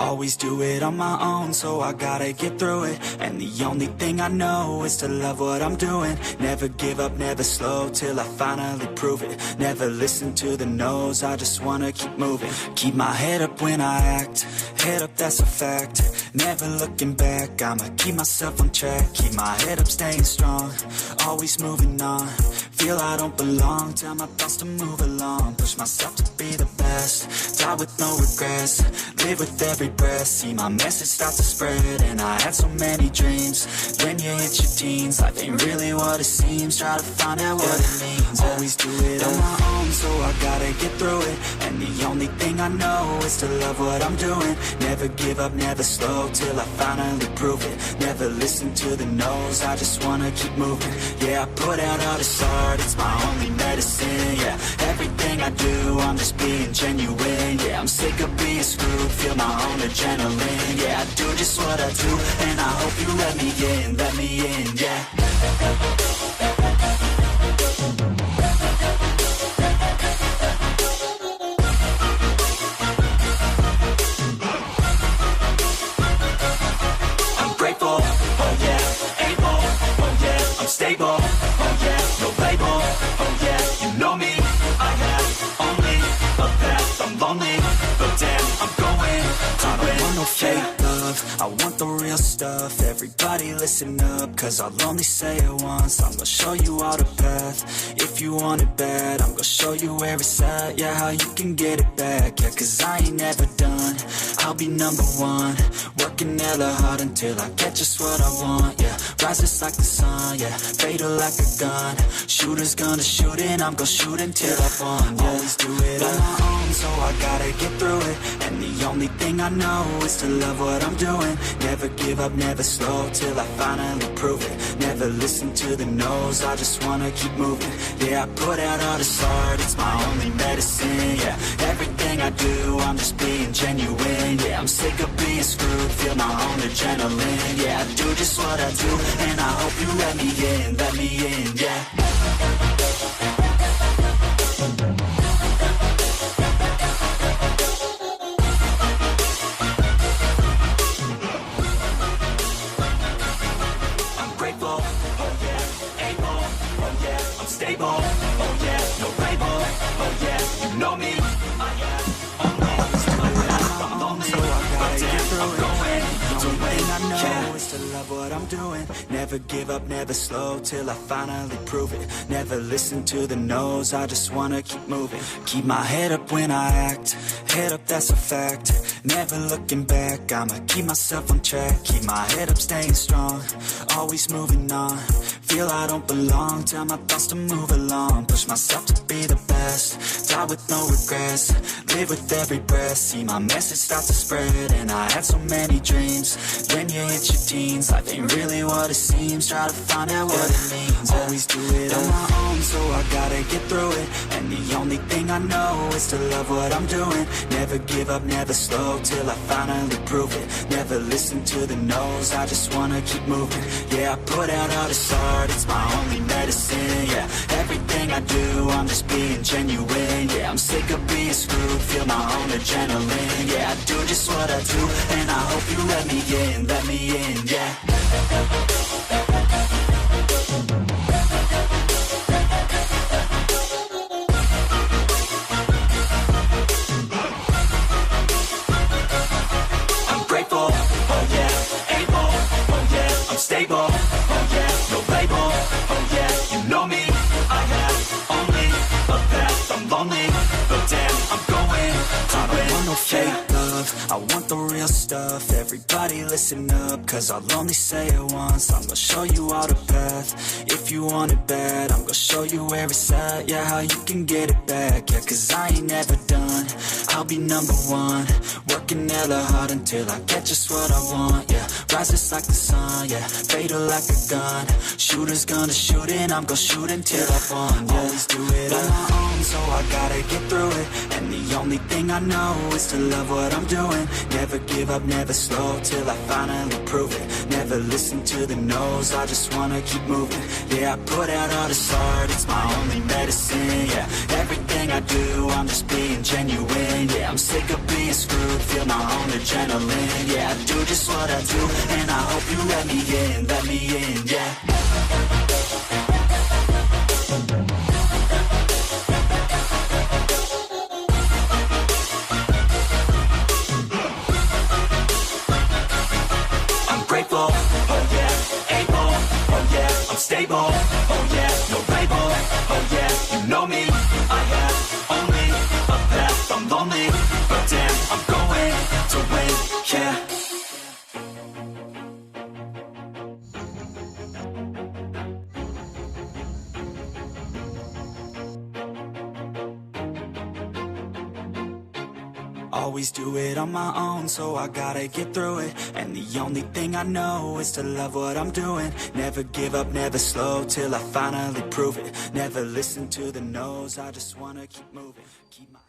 Always do it on my own, so I gotta get through it. And the only thing I know is to love what I'm doing. Never give up, never slow, till I finally prove it. Never listen to the no's, I just wanna keep moving. Keep my head up when I act, head up, that's a fact. Never looking back, I'ma keep myself on track. Keep my head up, staying strong, always moving on. Feel I don't belong, tell my thoughts to move along. Push myself to be the best, die with no regrets. Live with every breath, see my message start to spread. And I had so many dreams, when you hit your teens, life ain't really what it seems. Try to find out what it means. Always do it on my own, so I gotta get through it. And the only thing I know is to love what I'm doing. Never give up, never slow, till I finally prove it. Never listen to the no's, I just wanna keep moving. Yeah, I put out all this art, it's my only medicine. Yeah, everything I do, I'm just being genuine. Yeah, I'm sick of being screwed, feel my own adrenaline. Yeah, I do just what I do, and I hope you let me in, yeah. I'm grateful, oh yeah, able, oh yeah, I'm stable, oh yeah, no label, oh yeah, you know me, I have only a path, I'm lonely, but damn, I'm going to win. I don't want no fake love, I want the real stuff. Everybody listen up, cause I'll only say it once. I'm gonna show you all the path, if you want it bad. I'm gonna show you where it's at, yeah, how you can get it back. Yeah, cause I ain't never done, I'll be number one. Working hella hard until I get just what I want, yeah. Rises like the sun, yeah, fatal like a gun. Shooters gonna shoot and I'm gonna shoot until I won, yeah. Always do it on my own, so I gotta get through it. And the only thing I know is to love what I'm doing. Never give up, never slow, till I finally prove it. Never listen to the no's, I just wanna keep moving. Yeah, I put out all this art, it's my only medicine. Yeah, everything I do, I'm just being genuine. Yeah, I'm sick of being screwed, feel my own adrenaline. Yeah, I do just what I do, and I hope you let me in, yeah. Stable, oh yeah, no label, oh yeah, you know me, I have only I'm lonely, but damn, I'm going to win. I know is to love what I'm doing. Never give up, never slow, till I finally prove it. Never listen to the no's, I just wanna keep moving. Keep my head up when I act, head up, that's a fact. Never looking back, I'ma keep myself on track. Keep my head up, staying strong, always moving on. Feel I don't belong, tell my thoughts to move along. Push myself to be the best, die with no regrets. Live with every breath, see my message start to spread. And I had so many dreams, when you hit your teens, life ain't really what it seems. Try to find out what it means. Always do it on my own, so I gotta get through it. And the only thing I know is to love what I'm doing. Never give up, never slow, till I finally prove it. Never listen to the no's, I just wanna keep moving. Yeah, I put out all this art, it's my only medicine. Yeah, everything I do, I'm just being genuine. Yeah, I'm sick of being screwed, feel my own adrenaline. Yeah, I do just what I do, and I hope you let me in, yeah. I'm grateful, oh yeah, able, oh yeah, I'm stable, oh yeah, no label, oh yeah, you know me, I have only a path, I'm lonely, but damn, I'm going to win. I don't want no fake love, I want the real stuff. Everybody listen up, cause I'll only say it once. I'm gonna show you all the path, if you want it bad. I'm gonna show you where it's at, yeah, how you can get it back. Yeah, cause I ain't never done, I'll be number one. Working hella hard until I get just what I want, yeah. Rises like the sun, yeah, fatal like a gun. Shooters gonna shoot and I'm gonna shoot until I won, yeah. Always do it on my own, so I gotta get through it. And the only thing I know is to love what I'm doing. Never give up, never slow, till I finally prove it. Never listen to the no's, I just wanna keep moving. Yeah, I put out all this art, it's my only medicine. Yeah, everything I do, I'm just being genuine. Yeah, I'm sick of being screwed, feel my own adrenaline. Yeah, I do just what I do, and I hope you let me in, yeah. Grateful, oh yeah, able, oh yeah, I'm stable, oh yeah, no label, oh yeah, you know me, I have only a path, I'm lonely, but damn, I'm going to win, yeah. Always do it on my own, so I gotta get through it. And the only thing I know is to love what I'm doing. Never give up, never slow, till I finally prove it. Never listen to the no's, I just wanna keep moving, keep my